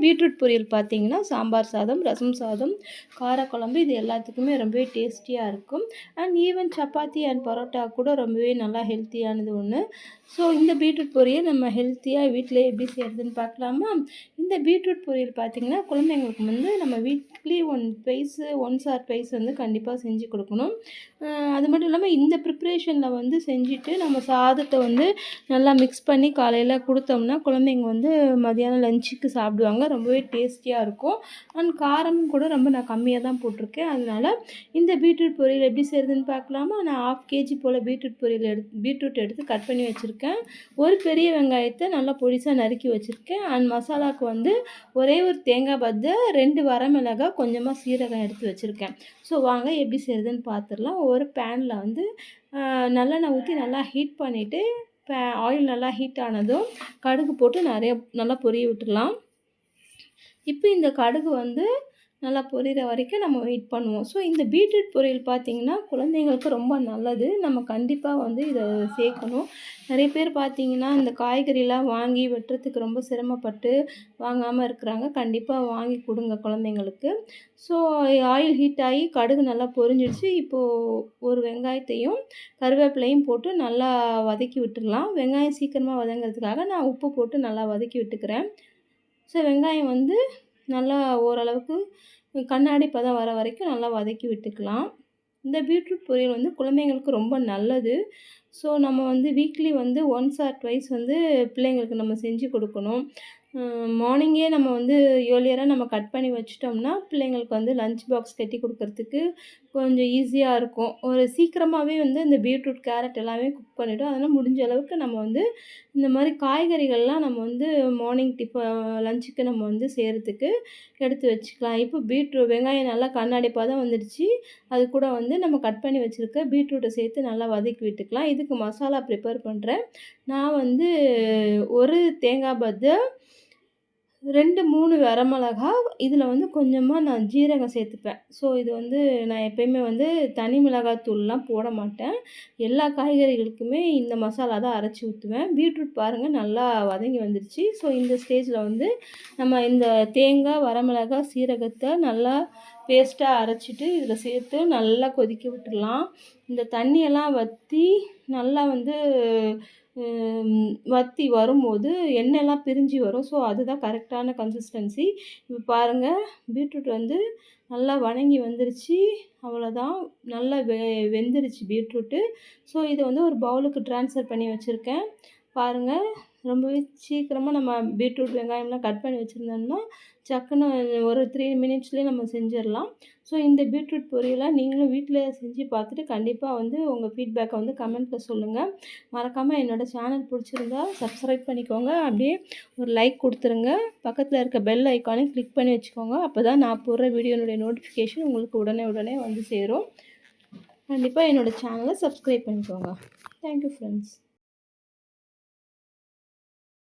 Beetroot பொரியல் பார்த்தீங்கன்னா, சாம்பார் சாதம், ரசம் சாதம், காரக்குழம்பு இது எல்லாத்துக்குமே ரொம்பவே டேஸ்டியாக இருக்கும். And even chapati and parotta கூட ரொம்பவே நல்லா ஹெல்த்தியானது ஒன்று. ஸோ இந்த பீட்ரூட் பொரியல் நம்ம ஹெல்த்தியாக வீட்டிலே எப்படி செய்கிறதுன்னு பார்க்கலாமா? இந்த பீட்ரூட் பொரியல் பார்த்திங்கன்னா, குழந்தைங்களுக்கு வந்து நம்ம வீக்லி ஒன்ஸ் ஆர் ட்வைஸ் வந்து கண்டிப்பாக செஞ்சு கொடுக்கணும். அது மட்டும் இல்லாமல் இந்த ப்ரிப்ரேஷனில் வந்து செஞ்சுட்டு நம்ம சாதத்தை வந்து நல்லா மிக்ஸ் பண்ணி காலையில் கொடுத்தோம்னா குழந்தைங்க வந்து மதியானம் லஞ்சுக்கு சாப்பிடுவாங்க. ரொம்பவே டேஸ்டியாக இருக்கும். அண்ட் காரமும் கூட ரொம்ப நான் கம்மியாக தான் போட்டிருக்கேன். அதனால் இந்த பீட்ரூட் பொரியல் எப்படி செய்கிறதுன்னு பார்க்கலாமா? நான் 1/2 kg போல் பீட்ரூட் எடுத்து கட் பண்ணி வச்சுருக்கேன். ஒரு பெரிய வெங்காயத்தை நல்லா பொடிசாக நறுக்கி வச்சுருக்கேன். அண்ட் மசாலாவுக்கு வந்து ஒரே ஒரு தேங்காய் பத்தை, 2 வரமிளகாய், கொஞ்சமாக சீரகம் எடுத்து வச்சுருக்கேன். ஸோ வாங்க எப்படி செய்கிறதுன்னு பார்த்துடலாம். ஒரு பேனில் வந்து நல்லெண்ணெய் ஊற்றி நல்லா ஹீட் பண்ணிவிட்டு ஆயில் நல்லா ஹீட் ஆனதும் கடுகு போட்டு நல்லா பொரிய விட்டுடலாம். இப்போ இந்த கடுகு வந்து நல்லா பொரியிற வரைக்கும் நம்ம வெயிட் பண்ணுவோம். ஸோ இந்த பீட்ரூட் பொரியல் பார்த்திங்கன்னா குழந்தைங்களுக்கு ரொம்ப நல்லது. நம்ம கண்டிப்பாக வந்து இதை சேர்க்கணும். நிறைய பேர் பார்த்திங்கன்னா இந்த காய்கறிலாம் வாங்கி வெட்டுறதுக்கு ரொம்ப சிரமப்பட்டு வாங்காமல் இருக்கிறாங்க. கண்டிப்பாக வாங்கி கொடுங்க குழந்தைங்களுக்கு. ஸோ ஆயில் ஹீட் ஆகி கடுகு நல்லா பொரிஞ்சிடுச்சு. இப்போது ஒரு வெங்காயத்தையும் கருவேப்பிலையும் போட்டு நல்லா வதக்கி விட்டுடலாம். வெங்காயம் சீக்கிரமாக வதங்கிறதுக்காக நான் உப்பு போட்டு நல்லா வதக்கி விட்டுக்கிறேன். ஸோ வெங்காயம் வந்து நல்லா ஓரளவுக்கு கண்ணாடி பதம் வர வரைக்கும் நல்லா வதக்கி விட்டுக்கலாம். இந்த பீட்ரூட் பொரியல் வந்து குழந்தைங்களுக்கு ரொம்ப நல்லது. ஸோ நம்ம வந்து வீக்லி வந்து ஒன்ஸ் ஆர் ட்வைஸ் வந்து பிள்ளைங்களுக்கு நம்ம செஞ்சு கொடுக்கணும். மார்னிங்கே நம்ம வந்து ஏர்லியராக நம்ம கட் பண்ணி வச்சிட்டோம்னா பிள்ளைங்களுக்கு வந்து லஞ்ச் பாக்ஸ் கட்டி கொடுக்கறதுக்கு கொஞ்சம் ஈஸியாக இருக்கும். ஒரு சீக்கிரமாகவே வந்து இந்த பீட்ரூட், கேரட் எல்லாமே குக் பண்ணிவிடும். அதனால் முடிஞ்ச அளவுக்கு நம்ம வந்து இந்த மாதிரி காய்கறிகள்லாம் நம்ம வந்து மார்னிங் லஞ்சுக்கு நம்ம வந்து செய்கிறதுக்கு எடுத்து வச்சுக்கலாம். இப்போ வெங்காயம் நல்லா கண்ணாடி பதம் வந்துடுச்சு. அது கூட வந்து நம்ம கட் பண்ணி வச்சுருக்க பீட்ரூட்டை சேர்த்து நல்லா வதக்கி விட்டுக்கலாம். இதுக்கு மசாலா ப்ரிப்பேர் பண்ணுறேன். நான் வந்து ஒரு தேங்காய் பத்தை, 2, 3 வரமிளகா, இதில் வந்து கொஞ்சமாக நான் ஜீரகம் சேர்த்துப்பேன். ஸோ இது வந்து நான் எப்பயுமே வந்து தனி மிளகாத்தூள்லாம் போட மாட்டேன். எல்லா காய்கறிகளுக்குமே இந்த மசாலா தான் அரைச்சி ஊற்றுவேன். பீட்ரூட் பாருங்கள் நல்லா வதங்கி வந்துடுச்சு. ஸோ இந்த ஸ்டேஜில் வந்து நம்ம இந்த தேங்காய், வரமிளகா, சீரகத்தை நல்லா பேஸ்ட்டாக அரைச்சிட்டு இதில் சேர்த்து நல்லா கொதிக்க விட்டுடலாம். இந்த தண்ணியெல்லாம் வற்றி நல்லா வந்து வற்றி வரும்போது எண்ணெய்லாம் பிரிஞ்சு வரும். ஸோ அதுதான் கரெக்டான கன்சிஸ்டன்சி. இப்போ பாருங்கள் பீட்ரூட் வந்து நல்லா வதங்கி வந்துருச்சு. அவ்வளோதான், நல்லா வெந்துருச்சு பீட்ரூட்டு. ஸோ இதை வந்து ஒரு பவுலுக்கு ட்ரான்ஸ்ஃபர் பண்ணி வச்சுருக்கேன். பாருங்கள் ரொம்பவே சீக்கிரமாக நம்ம பீட்ரூட், வெங்காயம்லாம் கட் பண்ணி வச்சுருந்தோம்னா சக்குன்னு ஒரு 3 மினிட்ஸ்லேயே நம்ம செஞ்சிடலாம். ஸோ இந்த பீட்ரூட் பொரியலை நீங்களும் வீட்டில் செஞ்சு பார்த்துட்டு கண்டிப்பாக வந்து உங்கள் ஃபீட்பேக்கை வந்து கமெண்ட்டில் சொல்லுங்கள். மறக்காமல் என்னோடய சேனல் பிடிச்சிருந்தா சப்ஸ்கிரைப் பண்ணிக்கோங்க. அப்படியே ஒரு லைக் கொடுத்துருங்க. பக்கத்தில் இருக்க பெல் ஐக்கானையும் கிளிக் பண்ணி வச்சுக்கோங்க. அப்போ தான் நான் போடுற வீடியோனுடைய நோட்டிஃபிகேஷன் உங்களுக்கு உடனே வந்து சேரும். கண்டிப்பாக என்னோடய சேனலை சப்ஸ்கிரைப் பண்ணிக்கோங்க. Thank you friends.